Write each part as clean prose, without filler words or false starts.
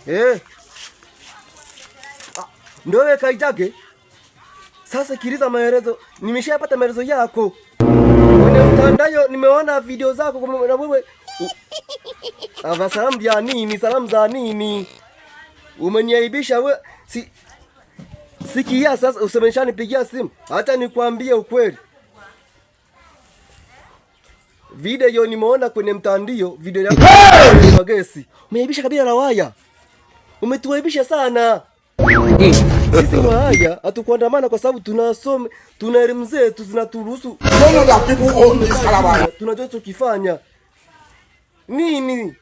Eh. Ndio wewe Kaijage. Sasa kiliza maelezo. Nimeshapata maelezo yako. Kwenye mtandao nimeona video zako na wewe. Salamu ya nini? Salamu za nini? Umeniaibisha wewe. Sikia sasa usemeshani pigia simu. Hata nikwambie ukweli. Video nimeona kwenye mtandao, video yako ya gesi. Umeaibisha kabila la waya. Umetuaibisha sana. Sisi waya hatukuandamana kwa sababu tunasoma, tuna elimu zetu zinaturuhusu. Tunajua tukifanya nini?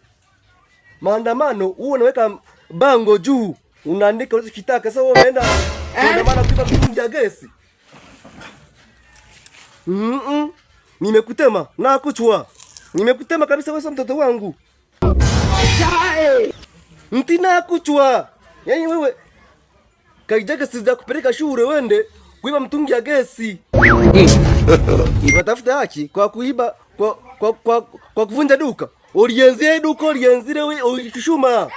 Maandamano huo unaweka bango juu, unaandika unachotaka. Sasa wewe unaenda kuandamana kwa mtungi ya gesi. Nimekutema na kuchua. Nimekutema kabisa wewe mtoto wangu. Mtina kuchua. Yaani wewe Kaijage sija kupeleka shule wende kuiba mtungi ya gesi. Unatafuta haki kwa kuiba kwa kuvunja duka. Ulianzia duka, ulianzile wewe ukishuma.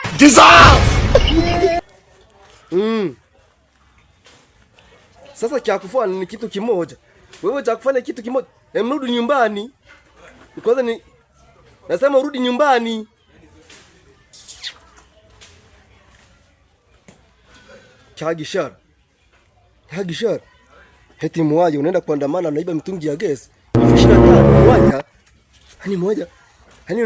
Sasa cha kufanya ni kitu kimoja. Wewe cha kufanya kitu kimoja. Mrudi nyumbani. Kwanza nasema urudi nyumbani. Chagishara. Heti mwaje unaenda kuandamana naiba mtungi ya gesi. 25 mwaja. Hani moja. Hani